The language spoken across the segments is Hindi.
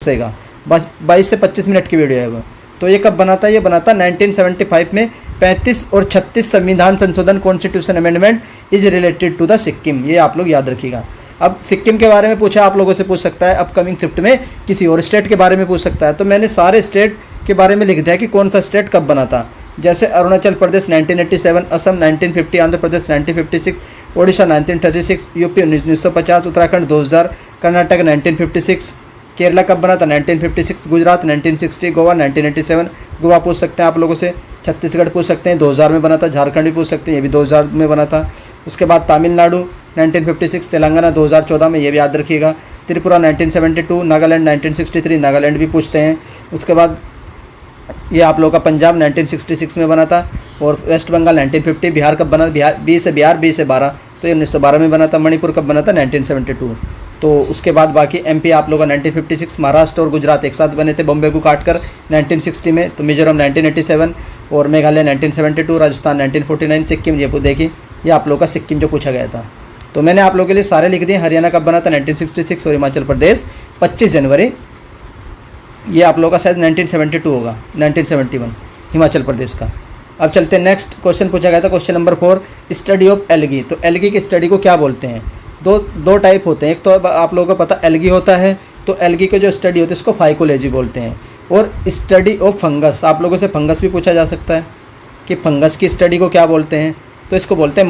हंसेगा। बस 22 से 25 मिनट की वीडियो है वो। तो ये कब बना था? ये बना था 1975 में। 35 और 36 संविधान संशोधन constitution amendment is related to the Sikkim. ये आप लोग याद रखिएगा। अब सिक्किम के बारे में पूछा आप लोगों से पूछ सकता है, अपकमिंग शिफ्ट में किसी और स्टेट के बारे में पूछ सकता है। तो मैंने सारे स्टेट के बारे में लिख दिया कि कौन सा स्टेट कब बना था। जैसे अरुणाचल प्रदेश 1987, असम 1950, आंध्र प्रदेश 1956, ओडिशा 1936, यूपी 1950, उत्तराखंड 2000, कर्नाटक 1956, केरला कब बना था 1956, गुजरात 1960, गोवा 1987, गोवा पूछ सकते हैं आप लोगों से, छत्तीसगढ़ पूछ सकते हैं 2000 में बना था, झारखंड भी पूछ सकते हैं, ये भी 2000 में बना था। उसके बाद तमिलनाडु 1956, तेलंगाना 2014 में, ये भी याद रखिएगा। त्रिपुरा 1972, नागालैंड 1963, नागालैंड भी पूछते हैं। उसके बाद ये आप लोगों का पंजाब 1966 में बना था, और वेस्ट बंगाल 1950। बिहार कब बना? बिहार 20 से 12, तो ये 1912 में बना था। मणिपुर कब बना था? 1972। तो उसके बाद बाकी एमपी आप लोगों का 1956, महाराष्ट्र और गुजरात एक साथ बने थे बॉम्बे को काटकर 1960 में। तो मिजोरम 1987 और मेघालय 1972, राजस्थान 1949, सिक्किम ये देखिए, ये आप लोगों का सिक्किम जो पूछा गया था। तो मैंने आप लोगों के लिए सारे लिख दिए। हरियाणा कब बना था? 1966, और हिमाचल प्रदेश 25 जनवरी। ये आप लोगों का शायद 1972 होगा, 1971 हिमाचल प्रदेश का। अब चलते हैं नेक्स्ट क्वेश्चन पूछा गया था, question number 4, study of algae. तो एल्गी की स्टडी को क्या बोलते हैं? दो टाइप होते हैं। एक तो आप लोगों को पता एल्गी होता है, तो एल्गी की जो स्टडी होती है उसको फाइकोलॉजी बोलते हैं। और स्टडी ऑफ फंगस, आप लोगों से फंगस भी पूछा जा सकता है कि फंगस की स्टडी को क्या बोलते हैं, तो इसको बोलते हैं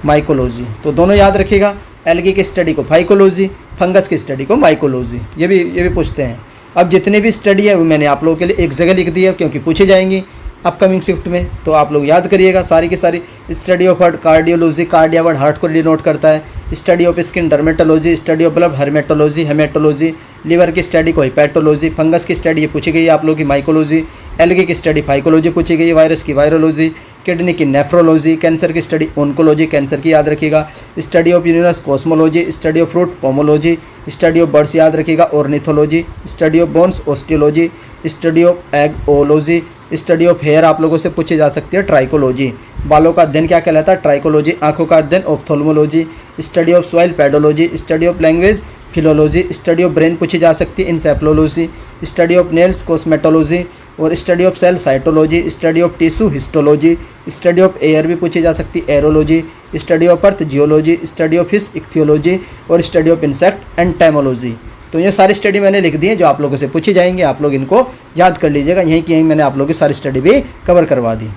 माइकोलॉजी। तो दोनों याद रखिएगा, एल्गी की स्टडी को फाइकोलॉजी, फंगस की स्टडी को माइकोलॉजी। ये भी पूछते हैं। अब जितनी भी स्टडी है वो मैंने आप लोगों के लिए एक जगह लिख दी है, क्योंकि पूछी जाएंगी अपकमिंग शिफ्ट में। तो आप लोग याद करिएगा सारी की सारी। Study of heart cardiology, cardia word heart को डिनोट करता है। Study of skin dermatology, study of blood hematology, hematology. Liver की स्टडी को हिपैटोलॉजी। फंगस की स्टडी ये पूछी गई है आप लोगों की माइकोलॉजी। एल्गी की स्टडी फाइकोलॉजी पूछी गई है। वायरस की वायरोलॉजी। किडनी की नेफ्रोलॉजी। कैंसर की स्टडी ओंकोलॉजी, कैंसर की याद रखिएगा। Study of universe cosmology. Study of fruit pomology. Study of birds याद रखिएगा ornithology. Study of bones osteology. Study of egg oology. Study of hair आप लोगों से पूछी जा सकती है ट्राइकोलॉजी। बालों का अध्ययन क्या कहलाता है? ट्राइकोलॉजी। आंखों का अध्ययन ophthalmology. Study of soil pedology. Study of language philology. Study of brain पूछी जा सकती है encephalology. Study of nails cosmetology. और study of cell cytology. Study of tissue histology. Study of air भी पूछी जा सकती है aerology. Study of earth geology. Study of fish ichthyology. और स्टडी ऑफ इंसेक्ट एंटेमोलॉजी। तो ये सारी स्टडी मैंने लिख दी है जो आप लोगों से पूछी जाएंगे, आप लोग इनको याद कर लीजिएगा। यहीं की यहीं मैंने आप लोगों की सारी स्टडी भी कवर करवा दी।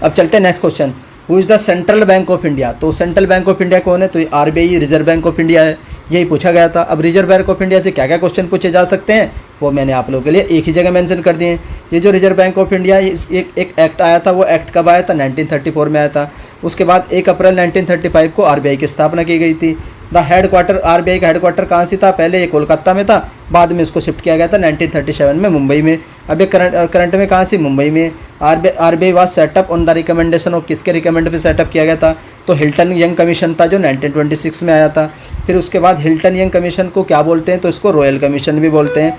अब चलते हैं next question, who is the central bank of India. तो सेंट्रल बैंक ऑफ इंडिया कौन है? तो ये RBI reserve bank of India है, यही पूछा गया था। अब रिजर्व बैंक ऑफ इंडिया से क्या क्या क्वेश्चन पूछे जा सकते हैं वो मैंने आप लोगों के लिए एक ही जगह मेंशन कर दिए हैं। ये जो रिजर्व बैंक ऑफ इंडिया एक एक्ट आया था, वो एक्ट कब आया था? 1934 में आया था। उसके बाद 1 अप्रैल 1935 को आरबीआई की स्थापना की गई थी। द हेडक्वार्टर, आरबीआई का हेडक्वार्टर कहाँ से था? पहले ये कोलकाता में था, बाद में इसको शिफ्ट किया गया था 1937 में मुंबई में। अब ये करंट में कहाँ से? मुंबई में। RBI was setup on the recommendation of, किसके रिकमेंड पे सेटअप किया गया था? तो हिल्टन यंग कमीशन था जो 1926 में आया था। फिर उसके बाद हिल्टन यंग कमीशन को क्या बोलते हैं? तो इसको रॉयल कमीशन भी बोलते हैं।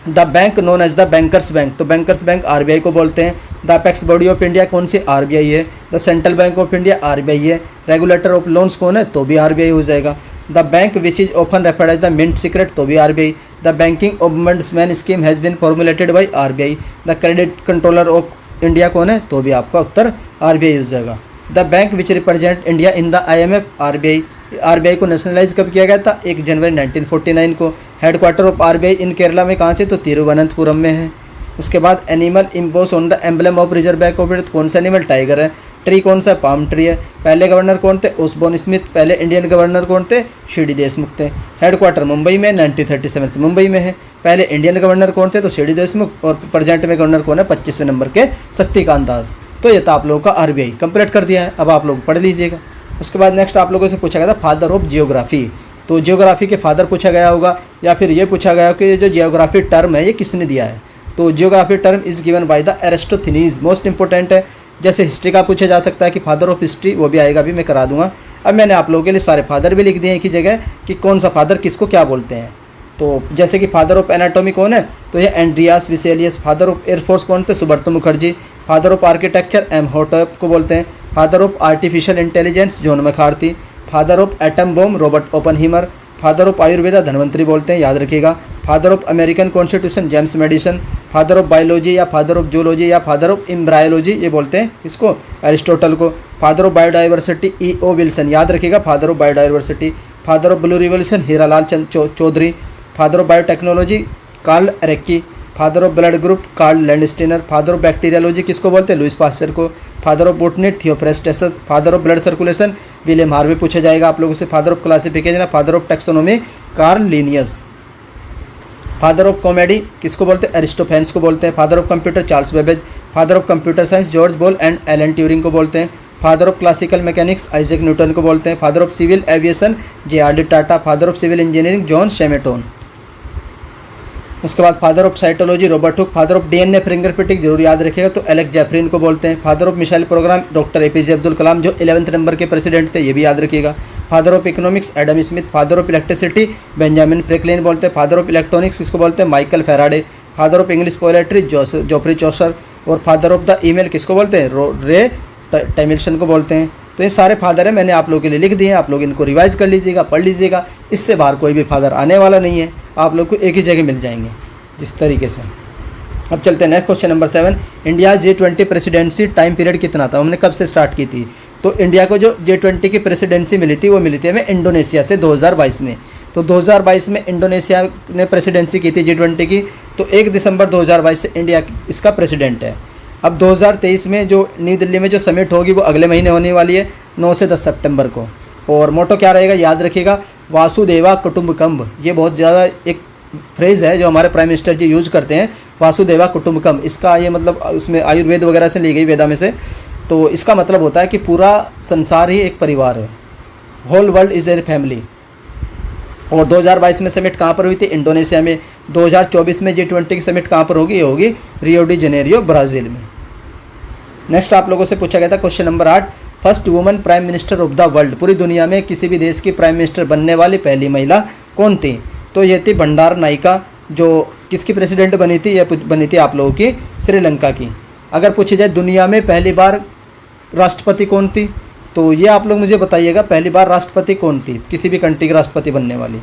The bank known as the bankers bank, तो बैंकर्स बैंक आरबीआई को बोलते हैं। The apex body of India कौन सी? आरबीआई है। The central bank of India RBI है। रेगुलेटर ऑफ लोन्स कौन है? तो भी आरबीआई हो जाएगा। The bank which is often referred as the mint secret, तो भी RBI. The banking ombudsman scheme has been formulated by RBI. The credit controller of India कौन है? तो भी आपका उत्तर आरबीआई हो जाएगा। The bank which represent India in the IMF, RBI. RBI को नेशनलाइज कब किया गया था? 1 जनवरी 1949 को। हेडक्वार्टर ऑफ आरबीआई इन केरला में कहाँ से? तो तिरुवनंतपुरम में है। उसके बाद animal impose on the emblem of reserve bank of India, कौन सा एनिमल? टाइगर है। ट्री कौन सा? पाम ट्री है। पहले गवर्नर कौन थे? Osborne Smith. पहले इंडियन गवर्नर कौन थे? सी डी देशमुख थे। हेडक्वार्टर मुंबई में, 1937 से मुंबई में है। पहले इंडियन गवर्नर कौन थे? तो सी डी देशमुख। और प्रेजेंट में गवर्नर कौन है? 25वें नंबर के शक्तिकांत दास। तो ये था आप लोगों का आरबीआई कंप्लीट कर दिया है, अब आप लोग पढ़ लीजिएगा। उसके बाद नेक्स्ट आप लोगों से पूछा गया था फादर ऑफ जियोग्राफी। तो जियोग्राफी के फादर पूछा गया होगा, या फिर ये पूछा गया कि ये जो जियोग्राफी टर्म है ये किसने दिया है? तो geography term is given by the Eratosthenes, most important है। जैसे हिस्ट्री का पूछा जा सकता है कि फादर ऑफ हिस्ट्री, वो भी आएगा, भी मैं करा दूंगा। अब मैंने आप लोगों के लिए सारे फादर भी लिख दिए एक ही जगह कि कौन सा फादर किसको क्या बोलते हैं। तो जैसे कि फादर ऑफ एनाटॉमी कौन है? तो ये Andreas Vesalius. Father of air force कौन थे? Subroto Mukherjee. Father of architecture Imhotep को बोलते हैं। Father of artificial intelligence John McCarthy. Father of atom bomb Robert Oppenheimer. Father of Ayurveda Dhanvantari बोलते हैं, याद रखिएगा। Father of American constitution James Madison. Father of biology या फादर ऑफ जूलॉजी या फादर ऑफ एम्ब्रायोलॉजी ये बोलते हैं इसको, एरिस्टोटल को। Father of biodiversity E.O. Wilson, याद रखिएगा, father of biodiversity. Father of blue revolution Hiralal Chaudhary. Father of biotechnology Karl Ereky. Father of blood group Karl Landsteiner. Father of bacteriology किसको बोलते हैं, लुइस पास्चर को। Father of botany Theophrastus. Father of blood circulation William Harvey पूछा जाएगा आप लोगों से। Father of classification father of taxonomy Carl Linnaeus. Father of comedy किसको बोलते हैं, एरिस्टोफेन्स को बोलते हैं। Father of computer Charles Babbage. Father of computer science George Boole and Alan Turing को बोलते हैं। Father of classical mechanics Isaac Newton को बोलते हैं। Father of civil aviation JRD. Tata. Father of civil engineering John Smeaton. उसके बाद father of cytology Robert Hooke. Father of DNA fingerprinting जरूर याद रखिएगा तो एलेक्स जैफरिन को बोलते हैं। Father of missile program doctor APJ Abdul Kalam जो 11th नंबर के प्रेसिडेंट थे, ये भी याद रखिएगा। Father of economics Adam Smith. Father of electricity Benjamin Franklin बोलते हैं। फादर ऑफ इलेक्ट्रॉनिक्स किसको बोलते हैं, Michael Faraday. Father of English poetry Geoffrey Chaucer. और फादर ऑफ द ईमेल किसको बोलते हैं, रे टाइमिल्सन को बोलते हैं। तो ये सारे फादर हैं, मैंने आप लोगों के लिए लिख दिए हैं, आप लोग इनको रिवाइज कर लीजिएगा, पढ़ लीजिएगा। इससे बाहर कोई भी फादर आने वाला नहीं है, आप लोग को एक ही जगह मिल जाएंगे जिस तरीके से। अब चलते हैं next question number 7। India G20 presidency time period कितना था, हमने कब से स्टार्ट की थी। तो इंडिया को जो G20 की प्रेसिडेंसी मिली थी वो मिली थी हमें इंडोनेशिया से 2022 में। तो 2022 में इंडोनेशिया ने प्रेसिडेंसी की थी G20 की, तो 1 दिसंबर 2022 से इंडिया इसका प्रेसिडेंट है। अब 2023 में जो न्यू दिल्ली में जो समिट होगी वो अगले महीने होने वाली है 9 से 10 सितंबर को। और मोटो क्या रहेगा, याद रखिएगा, वासुदेवा कुटुंबकम। ये बहुत ज़्यादा एक फ्रेज़ है जो हमारे प्राइम मिनिस्टर जी यूज़ करते हैं, वासुदेवा कुटुंबकम। इसका ये मतलब उसमें आयुर्वेद वगैरह से ली गई, वेदा में से। तो इसका मतलब होता है कि पूरा संसार ही एक परिवार है, whole world is a family. और 2022 में समिट कहाँ पर हुई थी, इंडोनेशिया में। 2024 में G20 की समिट कहाँ पर होगी, ये होगी रियो डी जेनेरियो ब्राज़ील में। नेक्स्ट आप लोगों से पूछा गया था question number 8, first woman prime minister of the world. पूरी दुनिया में किसी भी देश की प्राइम मिनिस्टर बनने वाली पहली महिला कौन थी, तो ये थी भंडार नायका, जो किसकी प्रेसिडेंट बनी थी, यह बनी थी आप लोगों की श्रीलंका की। अगर पूछी जाए दुनिया में पहली बार राष्ट्रपति कौन थी, तो ये आप लोग मुझे बताइएगा पहली बार राष्ट्रपति कौन थी, किसी भी कंट्री की राष्ट्रपति बनने वाली।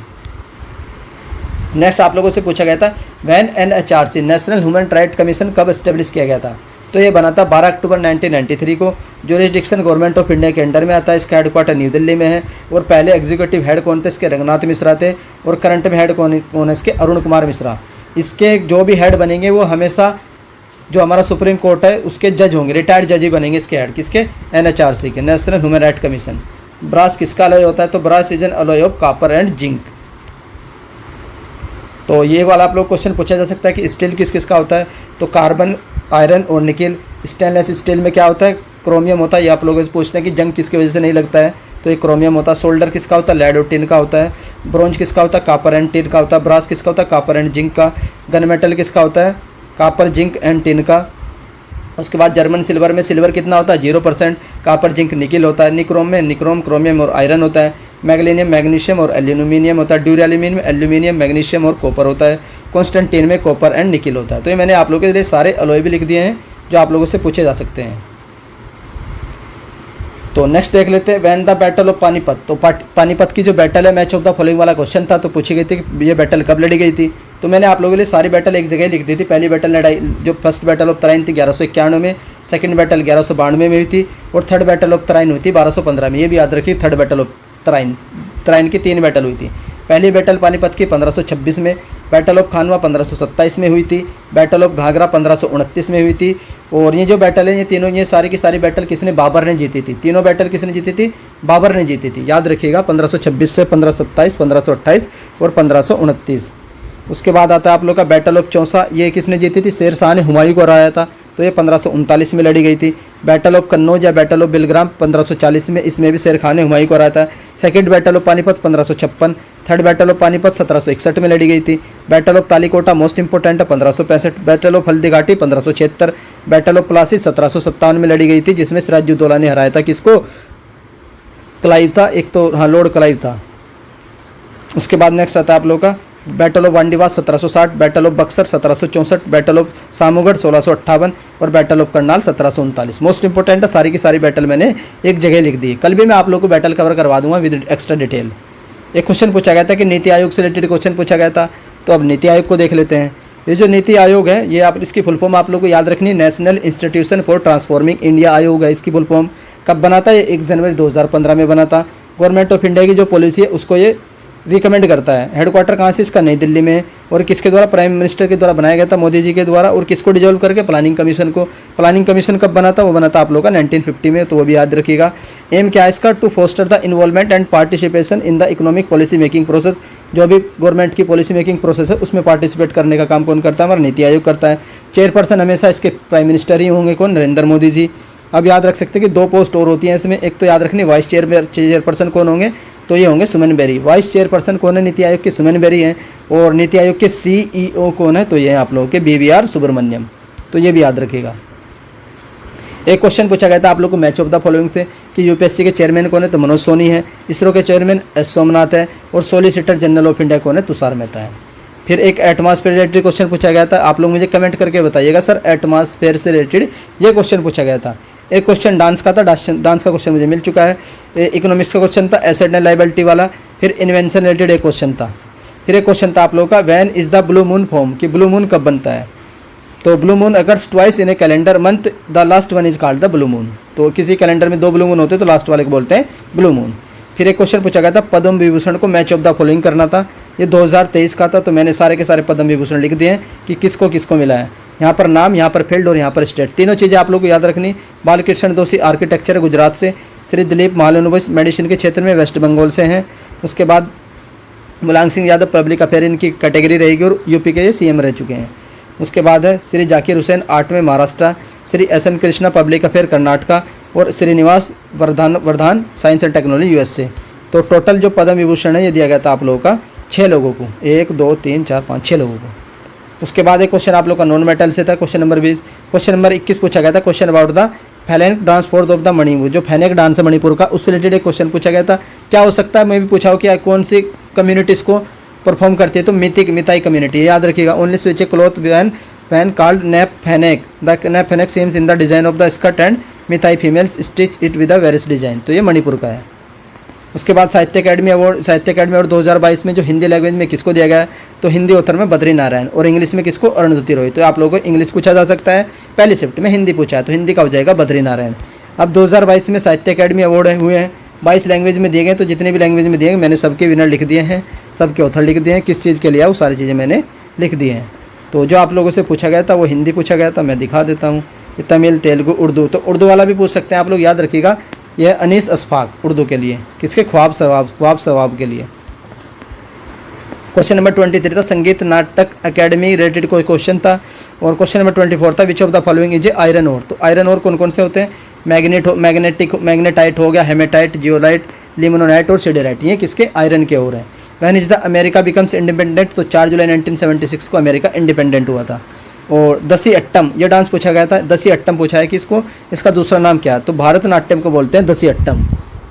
नेक्स्ट आप लोगों से पूछा गया था when NHRC national human right commission कब एस्टेब्लिश किया गया था, तो ये बना था 12 अक्टूबर 1993 को। ज्यूरिसडिक्शन गवर्नमेंट ऑफ इंडिया के अंडर में आता है, इसका हेडक्वार्टर न्यू दिल्ली में है। और पहले एग्जीक्यूटिव हेड कौन थे, इसके रंगनाथ मिश्रा थे। और करंट में हेड कौन है इसके, अरुण कुमार मिश्रा। इसके जो भी हेड बनेंगे वो हमेशा जो हमारा सुप्रीम कोर्ट है उसके जज होंगे, रिटायर्ड जज ही बनेंगे इसके हेड, किसके, NHRC के, national human right commission. Brass किसका अलॉय होता है, तो brass is an alloy of copper and zinc. तो ये वाला आप लोग क्वेश्चन पूछा जा सकता है कि स्टील किस किस का होता है, तो कार्बन, आयरन और निकिल। स्टेनलेस स्टील में क्या होता है, क्रोमियम होता है। ये आप लोग पूछते हैं कि जंग किसकी वजह से नहीं लगता है, तो ये क्रोमियम होता है। सोल्डर किसका होता है, लेड और टिन का होता है। ब्रोंज किसका होता है, कॉपर एंड टिन का होता है। ब्रास किसका होता है, कॉपर एंड जिंक का। गन मेटल किसका होता है, कॉपर, जिंक एंड टिन का। उसके बाद जर्मन सिल्वर में सिल्वर कितना होता है, 0%। कॉपर, जिंक, निकिल होता है। निक्रोम में निक्रोम, क्रोमियम और आयरन होता है। मैग्नीशियम, मैग्नीशियम और एल्यूमिनियम होता है। ड्यूरेलिमिन में एल्यूमिनियम, मैग्नीशियम और कॉपर होता है। कॉन्स्टेंटीन में कॉपर एंड निकिल होता है। तो ये मैंने आप लोगों के लिए सारे अलॉय भी लिख दिए हैं जो आप लोगों से पूछे जा सकते हैं। तो नेक्स्ट देख लेते हैं when the battle of Panipat. तो पानीपत की जो बैटल है, मैच ऑफ द फॉलोइंग वाला क्वेश्चन था, तो पूछी गई थी कि ये बैटल कब लड़ी गई थी। तो मैंने आप लोगों के लिए सारी बैटल एक जगह लिख दी थी। पहली बैटल लड़ाई जो फर्स्ट बैटल ऑफ तराइन थी 1191 में, सेकंड बैटल 1192 में हुई थी, और थर्ड बैटल ऑफ तराइन हुई थी 1215 में। ये भी याद रखिए, थर्ड बैटल ऑफ तराइन की 3 बैटल हुई थी। पहली बैटल पानीपत की 1526 में, बैटल ऑफ खानवा 1527 में हुई थी, बैटल ऑफ घाघरा 1529 में हुई थी। और ये जो बैटल है, ये तीनों, ये सारी की सारी बैटल किसने, बाबर ने जीती थी। तीनों बैटल किसने जीती थी, बाबर ने जीती थी। याद रखिएगा 1526 से 1527, 1528 और 1529। उसके बाद आता है आप लोग का बैटल ऑफ चौसा। ये किसने जीती थी, शेर शाह ने हुमायूं को हराया था, तो ये 1539 में लड़ी गई थी। बैटल ऑफ कन्नौज या बैटल ऑफ बिलग्राम 1540 में, इसमें भी शेर खान ने हुमायूं को हराया था। Second battle of Panipat 1556। Third battle of Panipat 1761 में लड़ी गई थी। Battle of Talikota most important है 1565। Battle of Haldighati 1576। Battle of Plassey 1757 में लड़ी गई थी, जिसमें सिराजुद्दौला ने हराया था किसको, क्लाइव था एक, तो हाँ लॉर्ड क्लाइव था। उसके बाद नेक्स्ट आता है आप लोग का battle of Wandiwash 1760, battle of Buxar 1764, battle of Samugarh 1658 और battle of Karnal 1739। Most important है, सारी की सारी बैटल मैंने एक जगह लिख दी। कल भी मैं आप लोगों को बैटल कवर करवा दूंगा विद एक्स्ट्रा डिटेल। एक क्वेश्चन पूछा गया था कि नीति आयोग से रिलेटेड क्वेश्चन पूछा गया था, तो अब नीति आयोग को देख लेते हैं। ये जो नीति आयोग है, ये आप इसकी फुल फॉर्म आप लोग को याद रखनी है, national institution for transforming India आयोग है इसकी फुल फॉर्म। कब बना था? ये 1 जनवरी 2015 में बना था। गवर्नमेंट ऑफ इंडिया की जो पॉलिसी है उसको ये रिकमेंड करता है। हेडक्वार्टर कहाँ से इसका? नई दिल्ली में है। और किसके द्वारा? प्राइम मिनिस्टर के द्वारा बनाया गया था, मोदी जी के द्वारा। और किसको डिजोल्व करके? प्लानिंग कमीशन को। प्लानिंग कमीशन कब बना था? वो बना था आप लोगों का 1950 में, तो वो भी याद रखिएगा। एम क्या है इसका? To foster the involvement and participation in the economic policy making process. जो भी गवर्नमेंट की पॉलिसी मेकिंग प्रोसेस है उसमें पार्टिसिपेट करने का काम कौन करता है? हमारा नीति आयोग करता है। चेयरपर्सन हमेशा इसके प्राइम मिनिस्टर ही होंगे, कौन? नरेंद्र मोदी जी। अब याद रख सकते हैं कि 2 पोस्ट और होती हैं इसमें। एक तो याद रखनी, वाइस चेयरपर्सन कौन होंगे? तो ये होंगे सुमन बेरी। वाइस चेयरपर्सन कौन है नीति आयोग की? सुमन बेरी हैं। और नीति आयोग के CEO कौन है? तो ये हैं आप लोगों के BVR सुब्रमण्यम। तो ये भी याद रखिएगा। एक क्वेश्चन पूछा गया था आप लोग को मैच ऑफ द फॉलोइंग से कि यूपीएससी के चेयरमैन कौन है? तो मनोज सोनी है। इसरो के चेयरमैन S सोमनाथ है। और सॉलिसिटर जनरल ऑफ इंडिया कौन है? तुषार मेहता है। फिर एक एटमॉस्फेयर रिलेटेड क्वेश्चन पूछा गया था। आप लोग मुझे कमेंट करके बताइएगा सर एटमॉस्फेयर से रिलेटेड ये क्वेश्चन पूछा गया था। एक क्वेश्चन डांस का था, डांस का क्वेश्चन मुझे मिल चुका है। इकोनॉमिक्स का क्वेश्चन था, एसेट एंड लायबिलिटी वाला। फिर इन्वेंशन रिलेटेड एक क्वेश्चन था। फिर एक क्वेश्चन था आप लोगों का, when is the blue moon form, कि ब्लू मून कब बनता है? तो blue moon occurs twice in A calendar month, the last one is called the blue moon. तो किसी कैलेंडर में 2 ब्लू मून होते हैं तो लास्ट वाले को बोलते हैं ब्लू मून। फिर एक क्वेश्चन पूछा गया था, पद्म विभूषण को मैच ऑफ द फॉलोइंग करना था। ये 2023 का था, तो मैंने सारे के सारे पद्म विभूषण लिख दिए हैं कि किसको किसको मिला है। यहाँ पर नाम, यहाँ पर फील्ड और यहाँ पर स्टेट, तीनों चीज़ें आप लोग को याद रखनी। बालकृष्ण दोषी आर्किटेक्चर गुजरात से, श्री दिलीप महालनोबिस मेडिसिन के क्षेत्र में वेस्ट बंगाल से हैं। उसके बाद मुलायम सिंह यादव पब्लिक अफेयर इनकी कैटेगरी रहेगी और यूपी के ये CM रह चुके हैं। उसके बाद है श्री जाकिर हुसैन आर्ट में Maharashtra, Shri SN Krishna public affair Karnataka और Srinivas Vardhan science and technology USA। तो टोटल जो पद्म विभूषण है ये दिया गया था आप लोगों का 6 लोगों को, 1 2 3 4 5 6 लोगों को। उसके बाद एक क्वेश्चन आप लोग का नॉन मेटल से था, क्वेश्चन नंबर 20। क्वेश्चन नंबर 21 पूछा गया था, क्वेश्चन अबाउट द फैलेंक dance fourth of the Manipur, जो फैनेक डांस है मणिपुर का, उससे रिलेटेड एक क्वेश्चन पूछा गया था। क्या हो सकता है? मैं भी पूछा हो कि कौन सी कम्युनिटीज़ को परफॉर्म करती है? तो मिताई कम्युनिटी, याद रखिएगा। ओनली स्विच ए क्लॉथ वैन कॉल्ड नैप फैनेक, द नैप phanek seams in the design of the skirt and Meitei females stitch it with a various design. तो ये मणिपुर का है। उसके बाद साहित्य अकेडमी अवार्ड 2022 में जो हिंदी लैंग्वेज में किसको दिया गया है? तो हिंदी ऑथर में बद्री नारायण, और इंग्लिश में किसको? अरुणधति रॉय। तो आप लोगों को इंग्लिश पूछा जा सकता है, पहली शिफ्ट में हिंदी पूछा है तो हिंदी का हो जाएगा बद्री नारायण। अब 2022 में साहित्य अकेडमी अवार्ड हुए हैं, 22 लैंग्वेज में दिए गए। तो जितने भी लैंग्वेज में दिए गए मैंने सबके विनर लिख दिए हैं, सबके ऑथर लिख दिए हैं, किस चीज़ के लिए वो सारी चीज़ें मैंने लिख दी हैं। तो जो आप लोगों से पूछा गया था वो हिंदी पूछा गया था, मैं दिखा देता हूँ। तमिल, तेलुगु, उर्दू, तो उर्दू वाला भी पूछ सकते हैं आप लोग, याद रखिएगा। यह अनीस अशफाक उर्दू के लिए, किसके? ख्वाब सवाब के लिए। क्वेश्चन नंबर 23 था, संगीत नाटक अकेडमी रिलेटेड कोई क्वेश्चन था। और क्वेश्चन नंबर 24 था, which of the following is a iron ore. तो आयरन ओर कौन कौन से होते हैं? मैग्नेटाइट हो गया, हेमेटाइट, जियोलाइट, लिमोनाइट और सिडेराइट, ये किसके? आयरन के ओर है। When is the America becomes independent, तो 4 जुलाई 1976 को अमेरिका इंडिपेंडेंट हुआ था। और दसी अट्टम, ये डांस पूछा गया था, दसी अट्टम पूछा है कि इसको, इसका दूसरा नाम क्या है? तो भारतनाट्यम को बोलते हैं दसी अट्टम।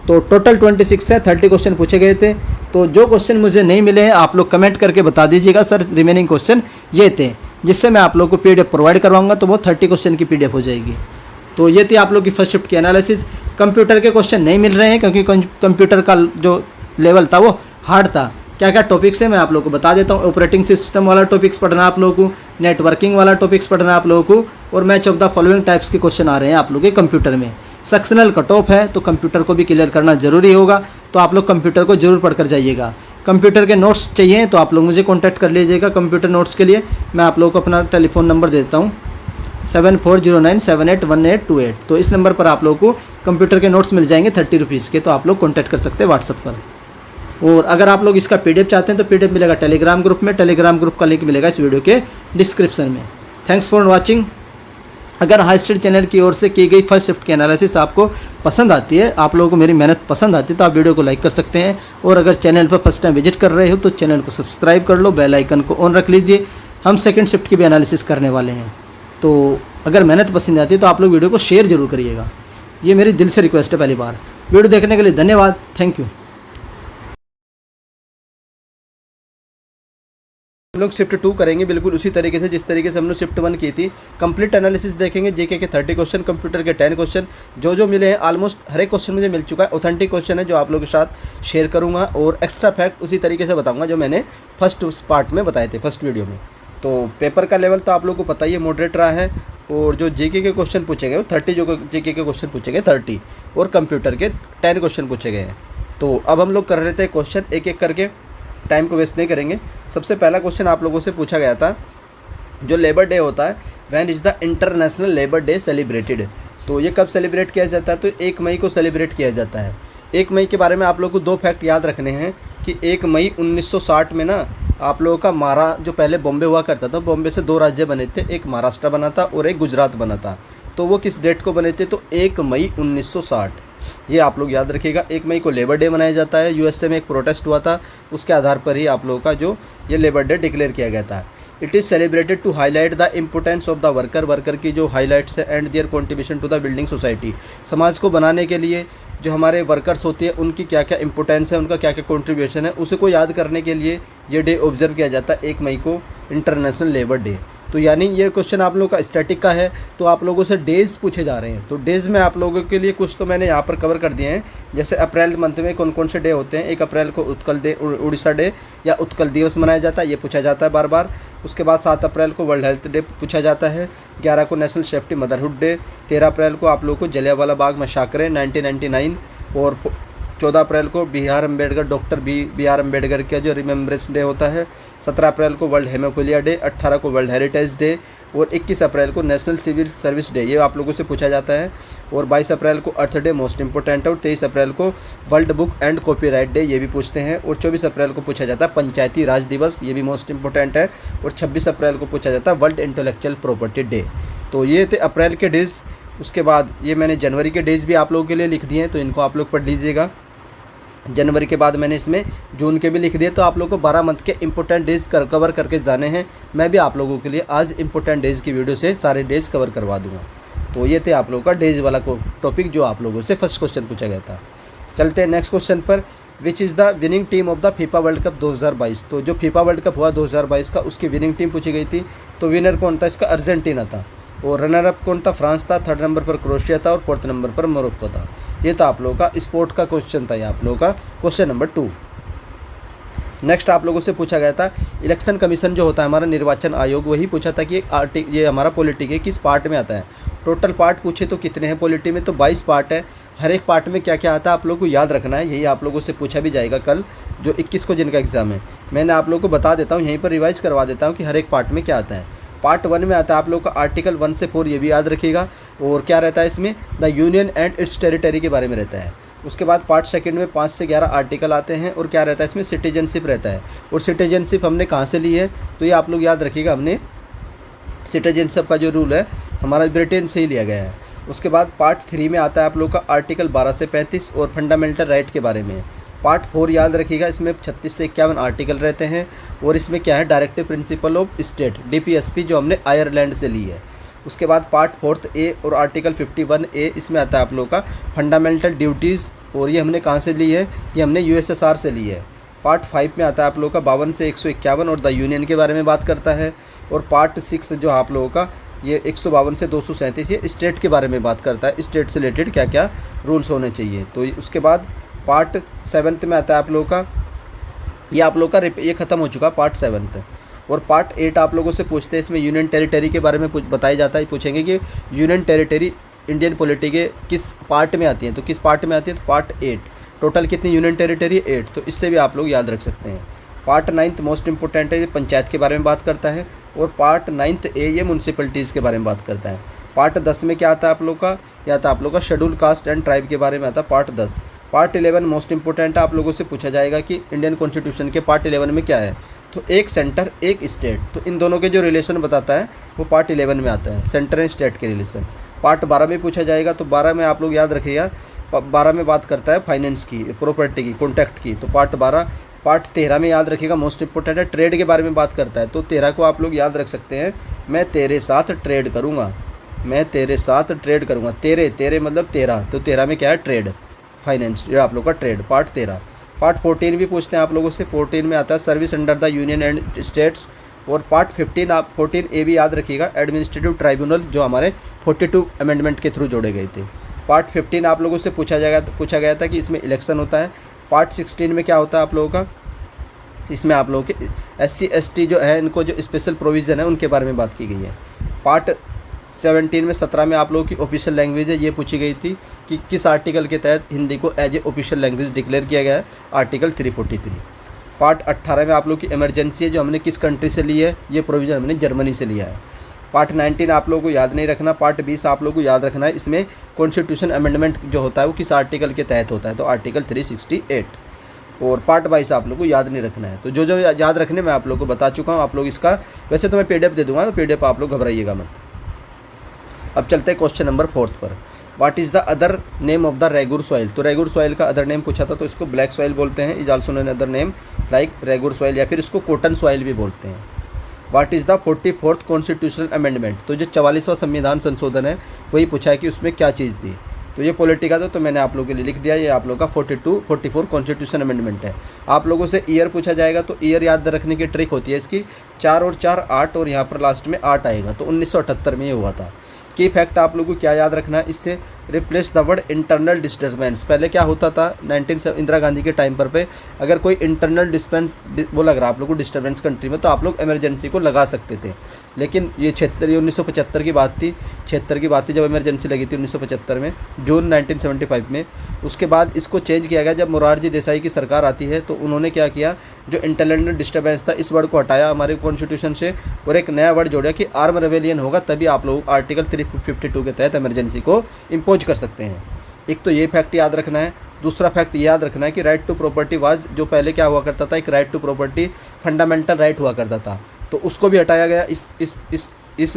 तो टोटल 26 है, 30 क्वेश्चन पूछे गए थे। तो जो क्वेश्चन मुझे नहीं मिले हैं आप लोग कमेंट करके बता दीजिएगा सर रिमेनिंग क्वेश्चन ये थे, जिससे मैं आप लोग को PDF प्रोवाइड करवाऊंगा। तो वो 30 क्वेश्चन की PDF हो जाएगी। तो ये थी आप लोग की फर्स्ट शिफ्ट की एनालिसिस। कंप्यूटर के क्वेश्चन नहीं मिल रहे हैं क्योंकि कंप्यूटर का जो लेवल था वो हार्ड था। क्या क्या टॉपिक्स है मैं आप लोगों को बता देता हूँ। ऑपरेटिंग सिस्टम वाला टॉपिक्स पढ़ना आप लोगों को, नेटवर्किंग वाला टॉपिक्स पढ़ना आप लोगों को, और match of the following types के क्वेश्चन आ रहे हैं आप लोगों के कंप्यूटर में। सेक्शनल कट ऑफ है तो कंप्यूटर को भी क्लियर करना जरूरी होगा, तो आप लोग कंप्यूटर को जरूर पढ़ कर जाइएगा। कंप्यूटर के नोट्स चाहिए तो आप लोग मुझे कॉन्टैक्ट कर लीजिएगा कंप्यूटर नोट्स के लिए। मैं आप लोगों को अपना टेलीफोन नंबर देता हूँ 7409781828। तो इस नंबर पर आप लोगों को कंप्यूटर के नोट्स मिल जाएंगे 30 रुपीज़ के, तो आप लोग कॉन्टैक्ट कर सकते हैं व्हाट्सअप पर। और अगर आप लोग इसका PDF चाहते हैं तो PDF मिलेगा टेलीग्राम ग्रुप में, टेलीग्राम ग्रुप का लिंक मिलेगा इस वीडियो के डिस्क्रिप्शन में। Thanks for watching. अगर हाई स्टडी चैनल की ओर से की गई फर्स्ट शिफ्ट की एनालिसिस आपको पसंद आती है, आप लोगों को मेरी मेहनत पसंद आती है, तो आप वीडियो को लाइक कर सकते हैं। और अगर चैनल पर फर्स्ट टाइम विजिट कर रहे हो तो चैनल को सब्सक्राइब कर लो, बेल आइकन को ऑन रख लीजिए। हम सेकंड शिफ्ट की भी एनालिसिस करने वाले हैं। तो अगर मेहनत पसंद आती है तो आप लोग वीडियो को शेयर जरूर करिएगा, ये मेरी दिल से रिक्वेस्ट है। पहली बार वीडियो देखने के लिए धन्यवाद, थैंक यू। लोग शिफ्ट 2 करेंगे बिल्कुल उसी तरीके से जिस तरीके से हम लोग शिफ्ट 1 की थी। कंप्लीट एनालिसिस देखेंगे, जीके के 30 क्वेश्चन, कंप्यूटर के 10 क्वेश्चन जो मिले हैं, ऑलमोस्ट हर एक क्वेश्चन मुझे मिल चुका है। ऑथेंटिक क्वेश्चन है जो आप लोगों के साथ शेयर करूँगा, और एक्स्ट्रा फैक्ट उसी तरीके से बताऊँगा जो मैंने फर्स्ट पार्ट में बताए थे, फर्स्ट वीडियो में। तो पेपर का लेवल तो आप लोगों को पता ही है, मॉडरेट रहा है। और जो जीके के क्वेश्चन पूछे गए वो 30, जो जीके के क्वेश्चन पूछे गए 30, और कंप्यूटर के 10 क्वेश्चन पूछे गए हैं। तो अब हम लोग कर रहे थे क्वेश्चन एक एक करके, टाइम को वेस्ट नहीं करेंगे। सबसे पहला क्वेश्चन आप लोगों से पूछा गया था, जो लेबर डे होता है, when is the international labour day celebrated. तो ये कब सेलिब्रेट किया जाता है? तो 1 मई को सेलिब्रेट किया जाता है। 1 मई के बारे में आप लोगों को 2 फैक्ट याद रखने हैं कि 1 मई 1960 में ना आप लोगों का जो पहले बॉम्बे हुआ करता था, बॉम्बे से 2 राज्य बने थे, एक महाराष्ट्र बना था और एक गुजरात बना था। तो वो किस डेट को बने थे? तो 1 मई 1960। ये आप लोग याद रखिएगा। 1 मई को लेबर डे मनाया जाता है। यूएसए में एक प्रोटेस्ट हुआ था, उसके आधार पर ही आप लोगों का जो ये लेबर डे डिक्लेयर किया गया था। It is celebrated to highlight the importance of the worker की जो हाईलाइट्स है, and their contribution to the building society. समाज को बनाने के लिए जो हमारे वर्कर्स होती है उनकी क्या क्या इंपॉर्टेंस है, उनका क्या क्या कंट्रीब्यूशन है, उसी को याद करने के लिए ये डे ऑब्जर्व किया जाता है 1 मई को, इंटरनेशनल लेबर डे। तो यानी ये क्वेश्चन आप लोगों का स्टैटिक का है, तो आप लोगों से डेज़ पूछे जा रहे हैं। तो डेज़ में आप लोगों के लिए कुछ तो मैंने यहाँ पर कवर कर दिए हैं। जैसे अप्रैल मंथ में कौन कौन से डे होते हैं। 1 अप्रैल को उड़ीसा डे या उत्कल दिवस मनाया जाता है, ये पूछा जाता है बार बार। उसके बाद 7 अप्रैल को वर्ल्ड हेल्थ डे पूछा जाता है। 11 को नेशनल सेफ्टी मदरहुड डे। 13 अप्रैल को आप लोगों को जलियांवाला बाग मैसाकर 1999। और 14 अप्रैल को डॉक्टर बी आर अम्बेडकर का जो रिमेम्बरेंस डे होता है। 17 अप्रैल को वर्ल्ड हेमोफीलिया डे। 18 को वर्ल्ड हेरिटेज डे। और 21 अप्रैल को नेशनल सिविल सर्विस डे, ये आप लोगों से पूछा जाता है। और 22 अप्रैल को अर्थ डे, मोस्ट इंपॉर्टेंट है। और 23 अप्रैल को world book and copyright day, ये भी पूछते हैं। और 24 अप्रैल को पूछा जाता है पंचायती राज दिवस, ये भी मोस्ट इंपॉर्टेंट है। और 26 अप्रैल को पूछा जाता है वर्ल्ड इंटेलेक्चुअल प्रॉपर्टी डे। तो ये थे अप्रैल के डेज़। उसके बाद ये मैंने जनवरी के डेज़ भी आप लोगों के लिए लिख दिए हैं, तो इनको आप लोग पढ़ लीजिएगा। जनवरी के बाद मैंने इसमें जून के भी लिख दिए। तो आप लोगों को 12 मंथ के इंपॉर्टेंट डेज़ कवर करके जाने हैं। मैं भी आप लोगों के लिए आज इंपॉर्टेंट डेज़ की वीडियो से सारे डेज़ कवर करवा दूंगा। तो ये थे आप लोगों का डेज़ वाला टॉपिक जो आप लोगों से फर्स्ट क्वेश्चन पूछा गया था। चलते हैं नेक्स्ट क्वेश्चन पर। Which is the winning team of the FIFA world cup 2022। तो जो फीफा वर्ल्ड कप हुआ 2022 का, उसकी विनिंग टीम पूछी गई थी। तो विनर कौन था? इसका अर्जेंटीना था। और रनर अप कौन था? फ्रांस था। 3rd नंबर पर क्रोएशिया था। और 4th नंबर पर मोरक्को था। ये था आप लोगों का स्पोर्ट का क्वेश्चन था, ये आप लोगों का क्वेश्चन नंबर 2। नेक्स्ट आप लोगों से पूछा गया था इलेक्शन कमीशन जो होता है हमारा निर्वाचन आयोग, वही पूछा था कि ये हमारा पॉलिटी के किस पार्ट में आता है। टोटल पार्ट पूछे तो कितने हैं पॉलिटी में? तो 22 पार्ट है। हर एक पार्ट में क्या क्या आता है आप लोगों को याद रखना है। यही आप लोगों से पूछा भी जाएगा कल जो 21 को जिनका एग्जाम है। मैंने आप लोगों को बता देता हूँ, यहीं पर रिवाइज करवा देता हूँ कि हर एक पार्ट में क्या आता है। पार्ट 1 में आता है आप लोग का आर्टिकल 1 से 4, ये भी याद रखिएगा। और क्या रहता है इसमें? The union and it's territory के बारे में रहता है। उसके बाद पार्ट 2 में 5 से 11 आर्टिकल आते हैं। और क्या रहता है इसमें? सिटीजनशिप रहता है। और सिटीजनशिप हमने कहाँ से ली है? तो ये आप लोग याद रखिएगा, हमने सिटीजनशिप का जो रूल है हमारा ब्रिटेन से ही लिया गया है। उसके बाद पार्ट 3 में आता है आप लोग का आर्टिकल 12 से 35 और फंडामेंटल राइट के बारे में। पार्ट 4 याद रखिएगा, इसमें 36 से 51 आर्टिकल रहते हैं। और इसमें क्या है? Directive principle of state, DPSP, जो हमने आयरलैंड से ली है। उसके बाद पार्ट 4 ए और आर्टिकल 51A, इसमें आता है आप लोगों का फंडामेंटल ड्यूटीज़। और ये हमने कहाँ से ली है? ये हमने USSR से ली है। पार्ट 5 में आता है आप लोगों का 52 से 151 और द यूनियन के बारे में बात करता है। और पार्ट 6 जो आप लोगों का ये 152 से 237, ये स्टेट के बारे में बात करता है, स्टेट से रिलेटेड क्या क्या रूल्स होने चाहिए। तो उसके बाद पार्ट 7 में आता है आप लोगों का, ये आप लोगों का ये ख़त्म हो चुका पार्ट 7। और पार्ट 8 आप लोगों से पूछते हैं, इसमें यूनियन टेरिटरी के बारे में बताया जाता है। पूछेंगे कि यूनियन टेरिटरी इंडियन पॉलिटी के किस पार्ट में आती है? तो किस पार्ट में आती है? तो पार्ट 8। टोटल कितनी यूनियन टेरिटरी? 8। तो इससे भी आप लोग याद रख सकते हैं। पार्ट 9 मोस्ट इंपॉर्टेंट है, ये पंचायत के बारे में बात करता है। और पार्ट 9A ये म्यूनसिपलिटीज़ के बारे में बात करता है। पार्ट 10 में क्या आता है आप लोग का? या आता है आप लोग का शेड्यूल कास्ट एंड ट्राइब के बारे में आता है पार्ट 10। पार्ट 11 मोस्ट इंपॉर्टेंट है, आप लोगों से पूछा जाएगा कि इंडियन कॉन्स्टिट्यूशन के पार्ट 11 में क्या है? तो एक सेंटर एक स्टेट, तो इन दोनों के जो रिलेशन बताता है वो पार्ट 11 में आता है, सेंटर एंड स्टेट के रिलेशन। पार्ट 12 में पूछा जाएगा, तो 12 में आप लोग याद रखिएगा, 12 में बात करता है फाइनेंस की, प्रॉपर्टी की, कॉन्ट्रैक्ट की, तो पार्ट 12। पार्ट 13 में याद रखिएगा मोस्ट इंपॉर्टेंट है, ट्रेड के बारे में बात करता है। तो 13 को आप लोग याद रख सकते हैं, मैं तेरे साथ ट्रेड करूँगा, मैं तेरे साथ ट्रेड करूँगा। तेरे मतलब 13, तो 13 में क्या है? ट्रेड, फाइनेंस, ये आप लोग का ट्रेड, पार्ट 13। पार्ट 14 भी पूछते हैं आप लोगों से। 14 में आता है service under the union and states, और पार्ट 14A भी याद रखिएगा, एडमिनिस्ट्रेटिव ट्राइब्यूनल, जो हमारे 42 अमेंडमेंट के थ्रू जोड़े गए थे। पार्ट 15 आप लोगों से पूछा गया था कि इसमें इलेक्शन होता है। पार्ट 16 में क्या होता है आप लोगों का, इसमें आप लोगों के SC ST जो है इनको जो स्पेशल प्रोविज़न है उनके बारे में बात की गई है। पार्ट 17 में आप लोगों की ऑफिशियल लैंग्वेज है, ये पूछी गई थी कि किस आर्टिकल के तहत हिंदी को as a official language declare किया गया है, आर्टिकल 343। पार्ट 18 में आप लोग की इमरजेंसी है, जो हमने किस कंट्री से ली है, ये प्रोविज़न हमने जर्मनी से लिया है। पार्ट 19 आप लोगों को याद नहीं रखना। पार्ट 20 आप लोगों को याद रखना है, इसमें कॉन्स्टिट्यूशन अमेंडमेंट जो होता है वो किस आर्टिकल के तहत होता है, तो आर्टिकल 368। और पार्ट 22 आप लोग को याद नहीं रखना है। तो जो जो याद रखने मैं आप लोग को बता चुका हूँ। आप लोग इसका वैसे तो मैं PDF दे दूँगा, तो PDF आप लोग घबराइएगा मत। अब चलते हैं क्वेश्चन नंबर 4 पर। What is the other name of the regur soil. तो रेगुर सॉइल का अदर नेम पूछा था, तो इसको ब्लैक सॉइल बोलते हैं, is also known other name like regur soil, या फिर इसको कॉटन सॉइल भी बोलते हैं। What is the 44th constitutional amendment. तो जो 44वां संविधान संशोधन है वही पूछा है कि उसमें क्या चीज़ थी। तो ये पॉलिटी का तो मैंने आप लोगों के लिए लिख दिया, ये आप लोगों का 44 कॉन्स्टिट्यूशन अमेंडमेंट है। आप लोगों से ईयर पूछा जाएगा, तो ईयर याद रखने की ट्रिक होती है इसकी, 4 और 4 8, और यहाँ पर लास्ट में 8 आएगा, तो 1978 में ये हुआ था। की फैक्ट आप लोगों को क्या याद रखना है, इससे replace the word internal disturbance. पहले क्या होता था इंदिरा गांधी के टाइम पर पे अगर कोई इंटरनल डिस्टर्बेंस वो लग रहा है आप लोग को डिस्टर्बेंस कंट्री में, तो आप लोग इमरजेंसी को लगा सकते थे। लेकिन ये 1975 की बात थी, 76 की बात थी जब इमरजेंसी लगी थी 1975 में, जून 1975 में। उसके बाद इसको चेंज किया गया जब मोरारजी देसाई की सरकार आती है, तो उन्होंने क्या किया, जो इंटरनल डिस्टर्बेंस था इस वर्ड को हटाया हमारे कॉन्स्टिट्यूशन से, और एक नया वर्ड जोड़ा कि आर्म रेवेलियन होगा, तभी आप लोग आर्टिकल 352 के तहत इमरजेंसी को इम्पोज कर सकते हैं। एक तो ये फैक्ट याद रखना है। दूसरा फैक्ट ये याद रखना है कि राइट टू प्रॉपर्टी वाज, जो पहले क्या हुआ करता था, एक right to property fundamental right हुआ करता था, तो उसको भी हटाया गया इस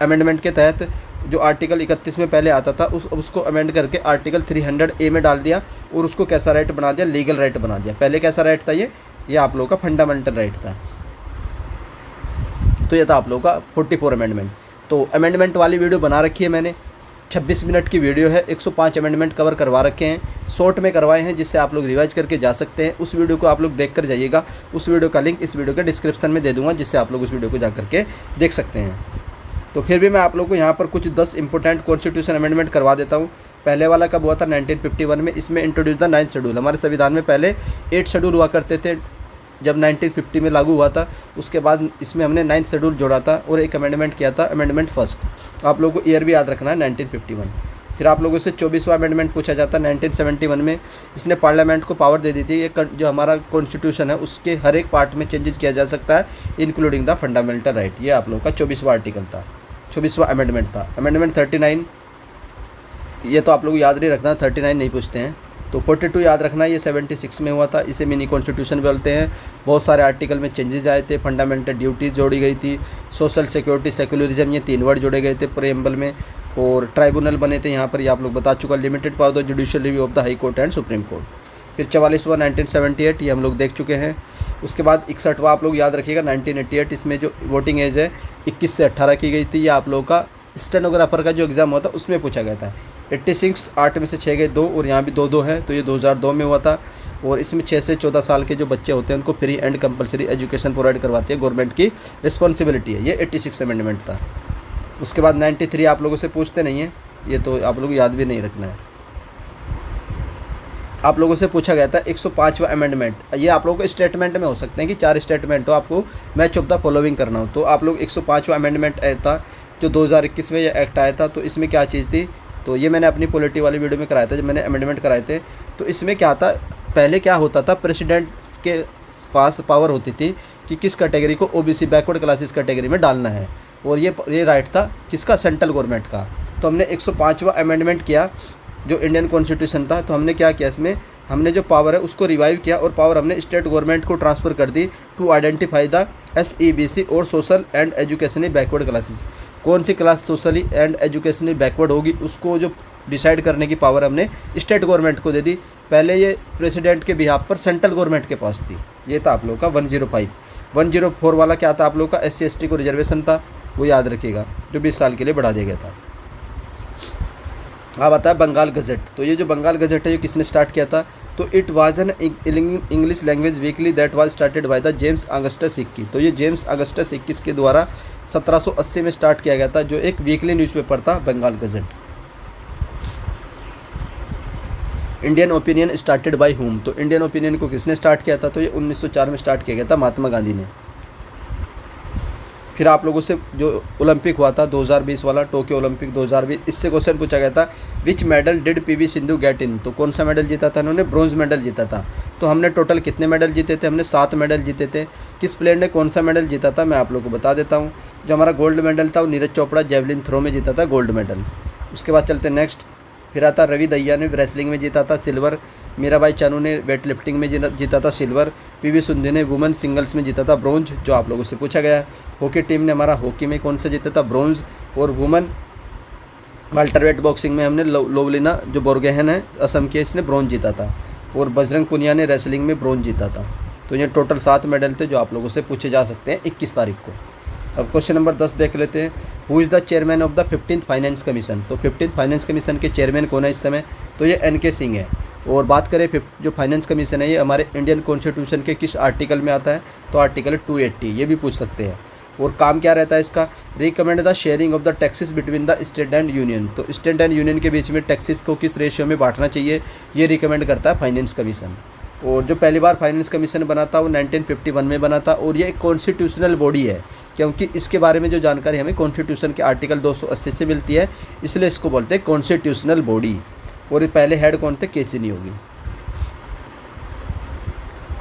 अमेंडमेंट के तहत। जो आर्टिकल 31 में पहले आता था उसको अमेंड करके आर्टिकल 300A में डाल दिया, और उसको कैसा राइट बना दिया, लीगल राइट बना दिया। पहले कैसा राइट था, ये आप लोगों का फंडामेंटल राइट था। तो ये था आप लोगों का 44 अमेंडमेंट। तो अमेंडमेंट वाली वीडियो बना रखी है मैंने, 26 मिनट की वीडियो है, 105 अमेंडमेंट कवर करवा रखे हैं, शॉर्ट में करवाए हैं, जिससे आप लोग रिवाइज करके जा सकते हैं। उस वीडियो को आप लोग देख कर जाइएगा, उस वीडियो का लिंक इस वीडियो के डिस्क्रिप्शन में दे दूंगा, जिससे आप लोग उस वीडियो को जा करके देख सकते हैं। तो फिर भी मैं आप लोग को यहाँ पर कुछ 10 इंपॉर्टेंट कॉन्स्टिट्यूशन अमेंडमेंट करवा देता हूँ। पहले वाला कब हुआ था, 1951 में। इसमें इंट्रोड्यूस द 9th शेड्यूल। हमारे संविधान में पहले 8 शेड्यूल हुआ करते थे, जब 1950 में लागू हुआ था। उसके बाद इसमें हमने 9th शेड्यूल जोड़ा था और एक अमेंडमेंट किया था, अमेंडमेंट फर्स्ट। आप लोगों को ईयर भी याद रखना है, 1951। फिर आप लोगों से 24वां अमेंडमेंट पूछा जाता है 1971 में। इसने पार्लियामेंट को पावर दे दी थी, ये जो हमारा कॉन्स्टिट्यूशन है उसके हर एक पार्ट में चेंजेस किया जा सकता है, इंक्लूडिंग द फंडामेंटल राइट। ये आप लोगों का 24वां आर्टिकल था, 24वां अमेंडमेंट था। अमेंडमेंट 39, ये तो आप लोग याद नहीं रखना, 39 नहीं पूछते हैं। तो 42 याद रखना, ये 76 में हुआ था, इसे मिनी कॉन्स्टिट्यूशन बोलते हैं। बहुत सारे आर्टिकल में चेंजेस आए थे, फंडामेंटल ड्यूटीज़ जोड़ी गई थी, सोशल सिक्योरिटी, सेकुलरिज्म, ये 3 वर्ड जोड़े गए थे प्रेम्बल में। और ट्राइब्यूनल बने थे यहाँ पर, ये आप लोग बता चुका, limited power the judicial review of the high court and supreme court. फिर 44वां 1978, ये हम लोग देख चुके हैं। उसके बाद 61वां आप लोग याद रखिएगा 1988, इसमें जो वोटिंग एज है 21 से 18 की गई थी। ये आप लोगों का स्टेनोग्राफर का जो एग्ज़ाम हुआ था उसमें पूछा गया था। 86, 8 में से 6 गए 2, और यहाँ भी 2 हैं, तो ये 2002 में हुआ था। और इसमें 6 से 14 साल के जो बच्चे होते हैं उनको free and compulsory education provide करवाती है, गवर्नमेंट की रिस्पॉन्सिबिलिटी है। ये 86 अमेंडमेंट था। उसके बाद 93 आप लोगों से पूछते नहीं हैं, ये तो आप लोगों को याद भी नहीं रखना है। आप लोगों से पूछा गया था 105वां अमेंडमेंट। ये आप लोगों को स्टेटमेंट में हो सकते हैं कि 4 स्टेटमेंट हो, आपको मैच ऑफ द फॉलोइंग करना हो। तो आप लोग 105वां अमेंडमेंट था जो 2021 में ये एक्ट आया था। तो इसमें क्या चीज़ थी, तो ये मैंने अपनी पॉलिटी वाली वीडियो में कराया था, जब मैंने अमेंडमेंट कराए थे। तो इसमें क्या था, पहले क्या होता था, प्रेसिडेंट के पास पावर होती थी कि किस कैटेगरी को OBC बैकवर्ड क्लासेस कैटेगरी में डालना है, और ये राइट था किसका, सेंट्रल गवर्नमेंट का। तो हमने 105वां अमेंडमेंट किया जो इंडियन कॉन्स्टिट्यूशन था। तो हमने क्या किया, इसमें हमने जो पावर है उसको रिवाइव किया, और पावर हमने स्टेट गवर्नमेंट को ट्रांसफ़र कर दी टू आइडेंटिफाई द SEBC और social and educationally backward classes. कौन सी class socially and educationally backward होगी उसको जो डिसाइड करने की पावर हमने स्टेट गवर्नमेंट को दे दी। पहले ये प्रेसिडेंट के बिहाफ पर सेंट्रल गवर्नमेंट के पास थी। ये था आप लोगों का 105। 104 वाला क्या था, आप लोगों का SC ST को रिजर्वेशन था, वो याद रखिएगा, जो 20 साल के लिए बढ़ा दिया गया था। अब आता है बंगाल गज़ट। तो ये जो बंगाल गज़ट है ये किसने स्टार्ट किया था? तो it was an English language weekly that was started by the James Augustus Hickey. तो ये जेम्स अगस्टस हिक्की के द्वारा 1780 में स्टार्ट किया गया था, जो एक वीकली न्यूज़पेपर था Bengal gazette. Indian opinion started by him. तो इंडियन ओपिनियन को किसने स्टार्ट किया था? तो ये 1904 में स्टार्ट किया गया था महात्मा गांधी ने। फिर आप लोगों से जो ओलंपिक हुआ था 2020 वाला, टोक्यो ओलंपिक 2020, इससे क्वेश्चन पूछा गया था विच medal did PV Sindhu get in. तो कौन सा मेडल जीता था? इन्होंने ब्रॉन्ज मेडल जीता था। तो हमने टोटल कितने मेडल जीते थे? हमने 7 मेडल जीते थे। किस प्लेयर ने कौन सा मेडल जीता था मैं आप लोगों को बता देता हूँ। जो हमारा गोल्ड मेडल था वो नीरज चोपड़ा जेवलिन थ्रो में जीता था गोल्ड मेडल। उसके बाद चलते नेक्स्ट। फिर आता रवि दहिया ने रेसलिंग में जीता था सिल्वर। मीराबाई चानू ने वेट लिफ्टिंग में जीता था सिल्वर। पीवी सिंधु ने वुमेन सिंगल्स में जीता था ब्रॉन्ज, जो आप लोगों से पूछा गया है। हॉकी टीम ने हमारा हॉकी में कौन सा जीता था? ब्रॉन्ज। और वुमेन वाल्टरवेट बॉक्सिंग में हमने लोवलिना जो बोर्गेहन है असम के, इसने ब्रॉन्ज जीता था। और बजरंग पुनिया ने रेसलिंग में ब्रॉन्ज जीता था। तो ये टोटल 7 मेडल थे जो आप लोगों से पूछे जा सकते हैं 21 तारीख को। अब क्वेश्चन नंबर 10 देख लेते हैं। Who is the chairman of the 15th finance commission. तो 15th फाइनेंस कमीशन के चेयरमैन कौन है इस समय? तो ये NK सिंह है। और बात करें जो फाइनेंस कमीशन है ये हमारे इंडियन कॉन्स्टिट्यूशन के किस आर्टिकल में आता है? तो आर्टिकल 280, ये भी पूछ सकते हैं। और काम क्या रहता है इसका? Recommend the sharing of the taxes between the state and union. तो स्टेट एंड यूनियन के बीच में टैक्सेस को किस रेशियो में बांटना चाहिए, ये रिकमेंड करता है फाइनेंस कमीशन। और जो पहली बार फाइनेंस कमीशन बना था वो 1951 में बना था। और ये एक कॉन्स्टिट्यूशनल बॉडी है, क्योंकि इसके बारे में जो जानकारी हमें कॉन्स्टिट्यूशन के आर्टिकल 280 से मिलती है, इसलिए इसको बोलते हैं कॉन्स्टिट्यूशनल बॉडी। और ये पहले हेड कौन थे? KC Niyogi.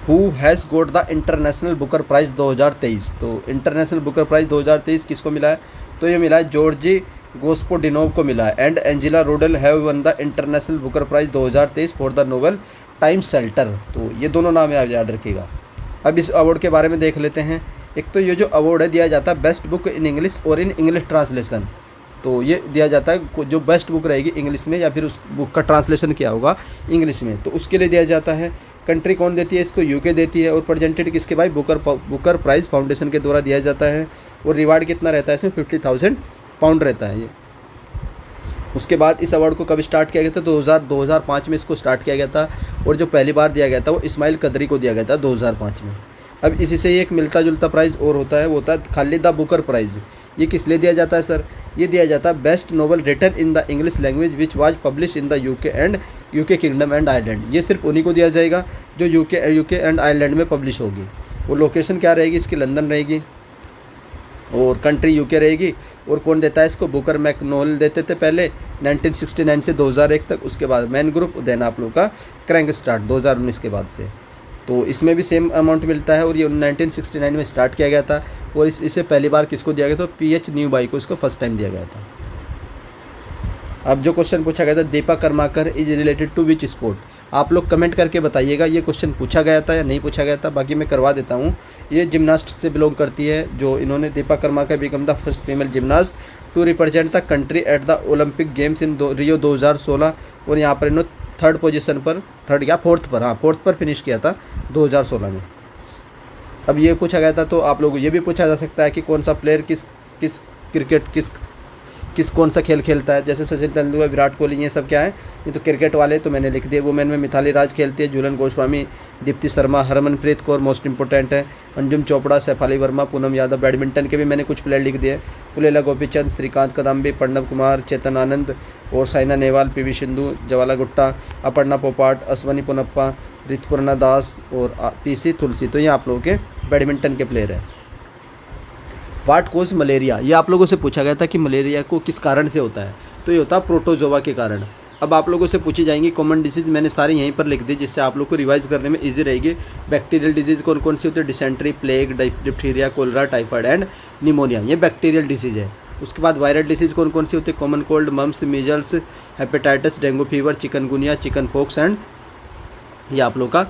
Who has got the international Booker price 2023। तो इंटरनेशनल बुकर प्राइज़ 2023 किसको मिला है? तो ये मिला है जॉर्जी गोस्पोडिनोव को मिला है। And Angela Rodel have won the international Booker price 2023 for the novel Time Shelter. तो ये दोनों नाम याद रखिएगा। अब इस अवार्ड के बारे में देख लेते हैं। एक तो ये जो अवार्ड है दिया जाता है बेस्ट बुक इन इंग्लिश और इन इंग्लिश ट्रांसलेशन। तो ये दिया जाता है जो बेस्ट बुक रहेगी इंग्लिश में या फिर उस बुक का ट्रांसलेशन किया होगा इंग्लिश में, तो उसके लिए दिया जाता है। कंट्री कौन देती है इसको? UK देती है। और प्रेजेंटेड किसके भाई? बुकर प्राइज़ फाउंडेशन के द्वारा दिया जाता है। और रिवार्ड कितना रहता है इसमें? 50,000 पाउंड रहता है ये। उसके बाद इस अवार्ड को कब स्टार्ट किया गया था? 2005 में इसको स्टार्ट किया गया था। और जो पहली बार दिया गया था वो इस्माइल कदरी को दिया गया था 2005 में। अब इसी से एक मिलता जुलता प्राइज़ और होता है, वो होता है खालिदा बुकर प्राइज़। ये किस लिए दिया जाता है सर? ये दिया जाता है best novel written in the English language which was publish in the UK kingdom and Ireland. ये सिर्फ उन्हीं को दिया जाएगा जो UK एंड आयरलैंड में पब्लिश होगी। वो लोकेशन क्या रहेगी इसकी? लंदन रहेगी। और कंट्री UK रहेगी। और कौन देता है इसको? बुकर मैकनोल देते थे पहले 1969 से 2001 तक। उसके बाद मैन ग्रुप, देन आप लोग का क्रैंक स्टार्ट 2019 के बाद से। तो इसमें भी सेम अमाउंट मिलता है। और ये 1969 में स्टार्ट किया गया था। और इसे पहली बार किसको दिया गया था? PH न्यूबाई को इसको फर्स्ट टाइम दिया गया था। अब जो क्वेश्चन पूछा गया था Deepa Karmakar is related to which sport. आप लोग कमेंट करके बताइएगा ये क्वेश्चन पूछा गया था या नहीं पूछा गया था। बाकी मैं करवा देता हूँ। ये जिम्नास्ट से बिलोंग करती है। जो इन्होंने Deepa Karmakar become the first female gymnast to represent the country at the Olympic games in Rio 2016। और यहाँ पर इन्होंने थर्ड पोजीशन पर, फोर्थ पर फिनिश किया था 2016 में। अब ये पूछा गया था तो आप लोगों को ये भी पूछा जा सकता है कि कौन सा प्लेयर कौन सा खेल खेलता है। जैसे सचिन तेंदुलकर, विराट कोहली, ये सब क्या है? ये तो क्रिकेट वाले, तो मैंने लिख दिया। वुमेन में मिताली राज खेलती है, झूलन गोस्वामी, दीप्ति शर्मा, हरमनप्रीत कौर मोस्ट इंपॉर्टेंट है, अंजुम चोपड़ा, सैफाली वर्मा, पूनम यादव। बैडमिंटन के भी मैंने कुछ प्लेयर लिख दिए। पुलेला गोपीचंद, श्रीकांत कदम्बी, प्रणव कुमार, चेतन आनंद और साइना नेहवाल, PV सिंधु, जवाला गुट्टा, अपर्णा पोपाट, अश्वनी पोनप्पा, ऋतुपर्णा दास और PC तुलसी। तो ये आप लोगों के बैडमिंटन के प्लेयर हैं। वाट कोज मलेरिया, ये आप लोगों से पूछा गया था कि मलेरिया को किस कारण से होता है। तो ये होता है प्रोटोजोआ के कारण। अब आप लोगों से पूछी जाएंगी कॉमन डिसीज़, मैंने सारे यहीं पर लिख दी जिससे आप लोग को रिवाइज करने में इजी रहेगी। बैक्टीरियल डिजीज़ कौन कौन सी होती है? Dysentery, plague, diphtheria, cholera, typhoid and pneumonia, ये बैक्टीरियल डिसीज़ है। उसके बाद वायरल डिसीज़ कौन कौन सी होती है? Common cold, mumps, measles, hepatitis, dengue fever, chikungunya, chicken pox and ये आप लोग का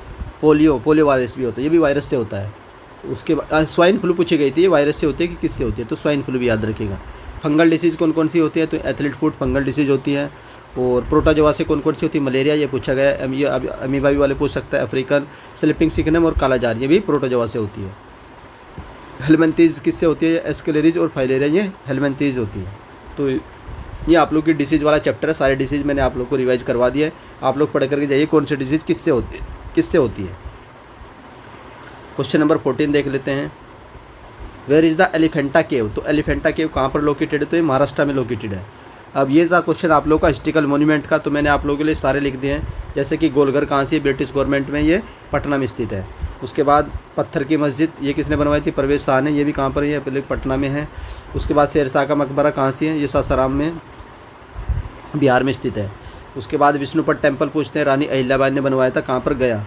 पोलियो वायरस भी होता है, ये भी वायरस से होता है। उसके बाद स्वाइन फ्लू पूछी गई थी, ये वायरस से होती है कि किससे होती है? तो स्वाइन फ्लू भी याद रखिएगा। फंगल डिसीज़ कौन कौन सी होती है? तो एथलीट फुट फंगल डिसीज़ होती है। और प्रोटोजोआ से कौन कौन सी होती है? मलेरिया, ये पूछा गया है। ये अमीबा भी वाले पूछ सकता है। अफ्रीकन स्लिपिंग सिकनम और कालाजार, ये भी प्रोटोजोआ से होती है। हेलमिंथीज किससे होती है? एस्केलेरिज और फाइलेरिया, ये हेलमिंथीज होती है। तो ये आप लोग की डिसीज़ वाला चैप्टर है, सारे डिसीज़ मैंने आप लोग को रिवाइज करवा दिया है। आप लोग पढ़ करके जाइए कौन सी डिसीज़ किससे होती है। क्वेश्चन नंबर 14 देख लेते हैं। वेयर इज़ द एलिफेंटा केव। तो एलिफेंटा केव कहाँ पर लोकेटेड है, तो ये महाराष्ट्र में लोकेटेड है। अब ये था क्वेश्चन आप लोग का हिस्ट्रिकल मोन्यूमेंट का, तो मैंने आप लोगों के लिए सारे लिख दिए हैं। जैसे कि गोलघर कहाँ से, ब्रिटिश गवर्नमेंट में, ये पटना में स्थित है। उसके बाद पत्थर की मस्जिद, ये किसने बनवाई थी, परवेज शाह ने, ये भी कहाँ पर है, पहले पटना में है। उसके बाद शेरशाह का मकबरा कहाँ से है, ये सासाराम में, बिहार में स्थित है। उसके बाद विष्णुपद टेम्पल पूछते हैं, रानी अहिल्याबाई ने बनवाया था, कहाँ पर, गया।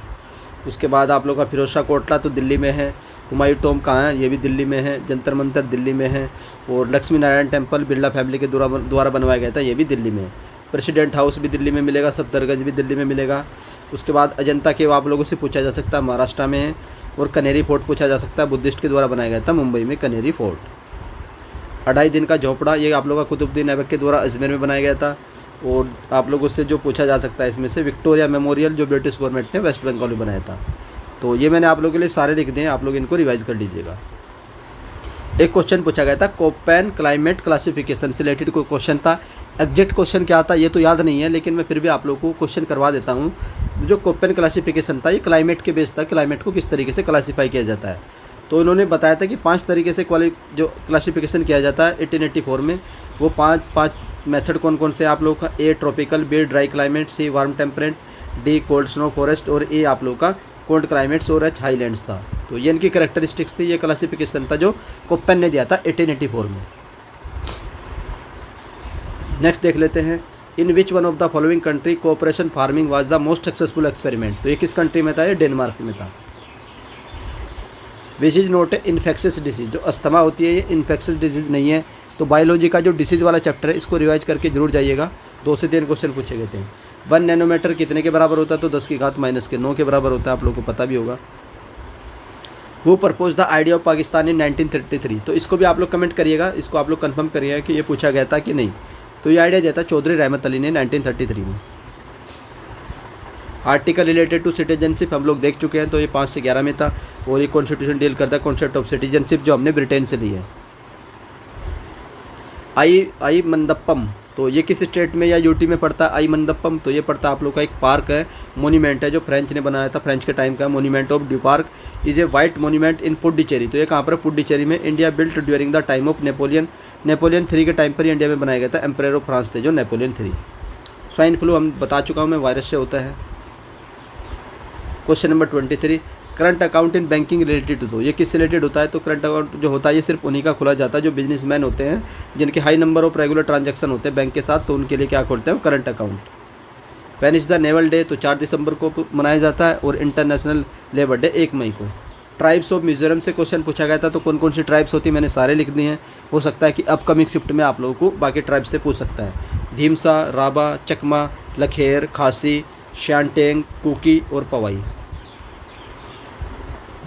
उसके बाद आप लोग का फिरोज शाह कोटला तो दिल्ली में है। हुमायूं टॉम्ब कहाँ है, ये भी दिल्ली में है। जंतर मंतर दिल्ली में है। और लक्ष्मी नारायण टेम्पल बिरला फैमिली के द्वारा बनवाया गया था, ये भी दिल्ली में है। प्रेसिडेंट हाउस भी दिल्ली में मिलेगा। सफदरगंज भी दिल्ली में मिलेगा। उसके बाद अजंता केव आप लोगों से पूछा जा सकता है, महाराष्ट्र में है। और कनेरी फोर्ट पूछा जा सकता है, बुद्धिस्ट के द्वारा बनाया गया था, मुंबई में कनेरी फोर्ट। 2.5 दिन का झोपड़ा, ये आप लोगों का कुतुबुद्दीन ऐबक के द्वारा अजमेर में बनाया गया था। और आप लोगों से जो पूछा जा सकता है इसमें से, विक्टोरिया मेमोरियल जो ब्रिटिश गवर्नमेंट ने वेस्ट बंगाल में बनाया था। तो ये मैंने आप लोगों के लिए सारे लिख दिए हैं, आप लोग इनको रिवाइज कर लीजिएगा। एक क्वेश्चन पूछा गया था कोपेन क्लाइमेट क्लासिफिकेशन से रिलेटेड, कोई क्वेश्चन था। एग्जैक्ट क्वेश्चन क्या था ये तो याद नहीं है, लेकिन मैं फिर भी आप लोगों को क्वेश्चन करवा देता हूँ। जो कोपेन क्लासिफिकेशन था ये क्लाइमेट के बेस था, क्लाइमेट को किस तरीके से क्लासीफाई किया जाता है। तो इन्होंने बताया था कि 5 तरीके से जो क्लासिफिकेशन किया जाता है 1884 में। वो पाँच मेथड कौन कौन से आप लोग का, A tropical, B dry climate, C warm temperate, D cold snow forest, और ए आप लोग का कोल्ड क्लाइमेट्स और एच हाईलैंड्स था। तो ये इनकी करेक्टरिस्टिक्स थी, ये क्लासिफिकेशन था जो कोपेन ने दिया था 1884 में। नेक्स्ट देख लेते हैं, in which one of the following country cooperation farming was the most successful experiment. तो ये किस कंट्री में था, ये डेनमार्क में था। Which is not a infectious disease. जो अस्थमा होती है ये इन्फेक्शियस डिजीज नहीं है। तो बायोलॉजी का जो डिसीज वाला चैप्टर है इसको रिवाइज करके जरूर जाइएगा। 2 से 3 क्वेश्चन पूछे गए थे। 1 नैनोमीटर कितने के बराबर होता है, तो 10 की घात -9 के बराबर होता है, आप लोगों को पता भी होगा। Who propose the idea of Pakistan in 1933। तो इसको भी आप लोग कमेंट करिएगा, इसको आप लोग कंफर्म करिएगा कि ये पूछा गया था कि नहीं। तो ये आइडिया दिया था चौधरी रहमत अली ने 1933 में। आर्टिकल रिलेटेड टू सिटीजनशिप हम लोग देख चुके हैं, तो ये 5 से 11 में था। और ये कॉन्स्टिट्यूशन डील करता है कॉन्सेप्ट ऑफ सिटीजनशिप जो हमने ब्रिटेन से ली है। आई मंदप्पम, तो ये किस स्टेट में या यूटी में पड़ता है, आई मंदप्पम। तो ये पड़ता है आप लोग का एक पार्क है, मोन्यूमेंट है जो फ्रेंच ने बनाया था, फ्रेंच के टाइम का। Monument of Du Parc is a white monument in Puducherry. तो ये कहाँ पर है, पुडुचेरी में। India built during the time of Napoleon 3 के टाइम पर ही इंडिया में बनाया गया था। एम्परर ऑफ फ्रांस थे जो नेपोलियन 3। स्वाइन फ्लू हम बता चुका हूँ मैं, वायरस से होता है। Question number 23, current account in banking related. तो ये किससे रिलेटेड होता है, तो करंट अकाउंट जो होता है ये सिर्फ उन्हीं का खुला जाता है जो बिजनेसमैन होते हैं, जिनके high number of regular transaction होते हैं बैंक के साथ। तो उनके लिए क्या खोलते हैं, current account. When is the naval day, तो 4 दिसंबर को मनाया जाता है। और इंटरनेशनल लेबर डे 1 मई को। ट्राइब्स ऑफ मिजोरम से क्वेश्चन पूछा गया था, तो कौन कौन सी ट्राइब्स होती है मैंने सारे लिख दिए हैं। हो सकता है कि अपकमिंग शिफ्ट में आप लोगों को बाकी ट्राइब्स से पूछ सकता है। भीमसा, राबा, चकमा, लखेर, खासी, श्यांटेंग, कुकी और Pawi.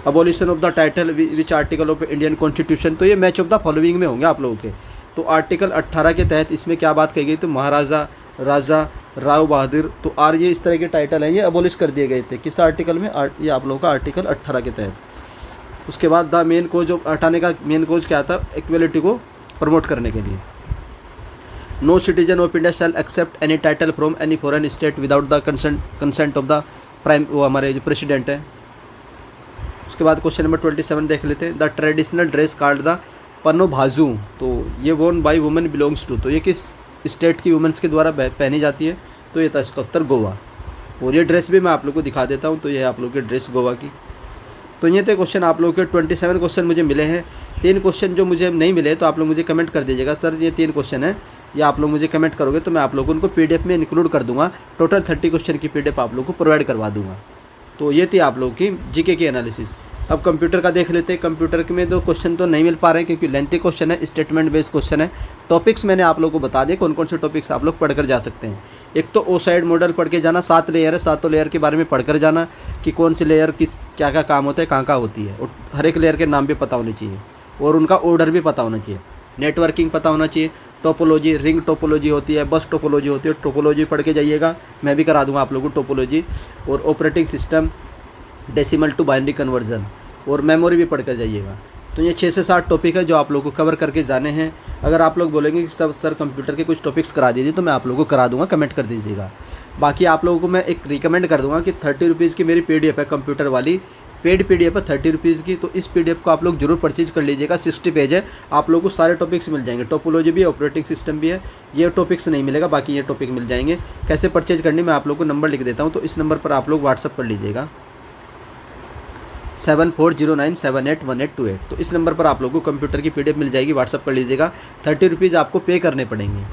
Abolition of the title which article of Indian constitution. तो ये मैच ऑफ द फॉलोइंग में होंगे आप लोगों के। तो आर्टिकल 18 के तहत इसमें क्या बात कही गई, तो महाराजा, राजा, राव बहादुर, तो आर ये इस तरह के टाइटल हैं, ये अबोलिश कर दिए गए थे। किस आर्टिकल में, ये आप लोगों का आर्टिकल 18 के तहत। उसके बाद द मेन कोज ऑफ हटाने का मेन कोज क्या था, इक्वलिटी को प्रमोट करने के लिए। No citizen of India shall accept any title from any foreign state without the consent of the prime, वो हमारे जो प्रेसिडेंट है। उसके बाद क्वेश्चन नंबर 27 देख लेते हैं। The traditional dress called the पन्नो भाजू, तो ये वोन बाई वुमेन बिलोंग्स टू। तो ये किस स्टेट की वुमेंस के द्वारा पहनी जाती है, तो ये था इसका उत्तर गोवा। और ये ड्रेस भी मैं आप लोग को दिखा देता हूँ। तो ये है आप लोग की ड्रेस गोवा की। तो ये थे क्वेश्चन आप लोग के 27 क्वेश्चन मुझे मिले हैं। 3 क्वेश्चन जो मुझे नहीं मिले तो आप लोग मुझे कमेंट कर दीजिएगा, सर ये 3 क्वेश्चन है, या आप लोग मुझे कमेंट करोगे तो मैं आप लोगों को उनको PDF में इंक्लूड कर दूंगा। टोटल 30 क्वेश्चन की PDF आप लोग को प्रोवाइड करवा दूंगा। तो ये थी आप लोग की GK की एनालिसिस। अब कंप्यूटर का देख लेते हैं। कंप्यूटर में 2 क्वेश्चन तो नहीं मिल पा रहे हैं क्योंकि लेंथी क्वेश्चन है, स्टेटमेंट बेस्ड क्वेश्चन है। टॉपिक्स मैंने आप लोगों को बता दिए कौन कौन से टॉपिक्स आप लोग पढ़कर जा सकते हैं। एक तो ओसाइड मॉडल पढ़ के जाना, 7 लेयर है, 7 लेयर के बारे में पढ़कर जाना कि कौन सी लेयर किस क्या क्या काम होता है, कहाँ कहाँ होती है, और हर एक लेयर के नाम भी पता होने चाहिए और उनका ऑर्डर भी पता होना चाहिए। नेटवर्किंग पता होना चाहिए। टोपोलॉजी, रिंग टोपोलॉजी होती है, बस टोपोलॉजी होती है, टोपोलॉजी पढ़ के जाइएगा, मैं भी करा दूंगा आप लोगों को टोपोलॉजी। और operating system, decimal to binary conversion, और मेमोरी भी पढ़ कर जाइएगा। तो ये 6 से 7 टॉपिक है जो आप लोगों को कवर करके जाने हैं। अगर आप लोग बोलेंगे कि सर कंप्यूटर के कुछ टॉपिक्स करा दीजिए, तो मैं आप लोगों को करा दूंगा, कमेंट कर दीजिएगा। बाकी आप लोगों को मैं एक रिकमेंड कर दूंगा कि 30 रुपीज़ की मेरी PDF है कंप्यूटर वाली, पेड PDF है 30 रुपीज़ की। तो इस PDF को आप लोग जरूर परचेज कर लीजिएगा। 60 पेज है, आप लोगों को सारे टॉपिक्स मिल जाएंगे, टोपोलॉजी भी है, ऑपरेटिंग सिस्टम भी है। ये टॉपिक्स नहीं मिलेगा, बाकी ये टॉपिक मिल जाएंगे। कैसे परचेज करनी मैं आप लोग को नंबर लिख देता हूँ, तो इस नंबर पर आप लोग व्हाट्सअप कर लीजिएगा 7409781828। तो इस नंबर पर आप लोगों को कंप्यूटर की PDF मिल जाएगी, व्हाट्सअप कर लीजिएगा। 30 रुपीज़ आपको पे करने पड़ेंगे।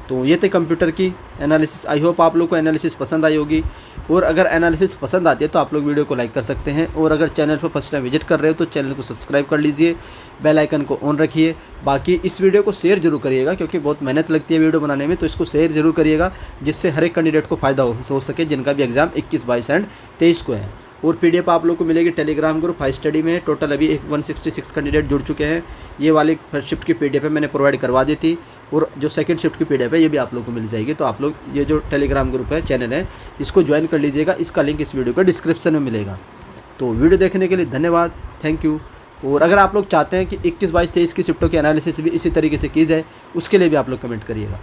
तो ये थे कंप्यूटर की एनालिसिस। आई होप आप लोग को एनालिसिस पसंद आई होगी, और अगर एनालिसिस पसंद आती है तो आप लोग वीडियो को लाइक कर सकते हैं, और अगर चैनल पर फर्स्ट टाइम विजिट कर रहे हो तो चैनल को सब्सक्राइब कर लीजिए, बेल आइकन को ऑन रखिए। बाकी इस वीडियो को शेयर जरूर करिएगा, क्योंकि बहुत मेहनत लगती है वीडियो बनाने में, तो इसको शेयर जरूर करिएगा, जिससे हर एक कैंडिडेट को फ़ायदा हो सके जिनका भी एग्जाम 21, 22 एंड 23 को है। और PDF आप लोग को मिलेगी टेलीग्राम ग्रुप हाई स्टडी में। टोटल अभी 166 कैंडिडेट जुड़ चुके हैं। ये वाली फर्स्ट शिफ्ट की PDF है मैंने प्रोवाइड करवा दी थी, और जो सेकंड शिफ्ट की PDF है ये भी आप लोग को मिल जाएगी। तो आप लोग ये जो टेलीग्राम ग्रुप है, चैनल है, इसको ज्वाइन कर लीजिएगा। इसका लिंक इस वीडियो का डिस्क्रिप्शन में मिलेगा। तो वीडियो देखने के लिए धन्यवाद, थैंक यू। और अगर आप लोग चाहते हैं कि 21, 22, 23 की शिफ्टों की एनालिसिस भी इसी तरीके से की जाए, उसके लिए भी आप लोग कमेंट करिएगा।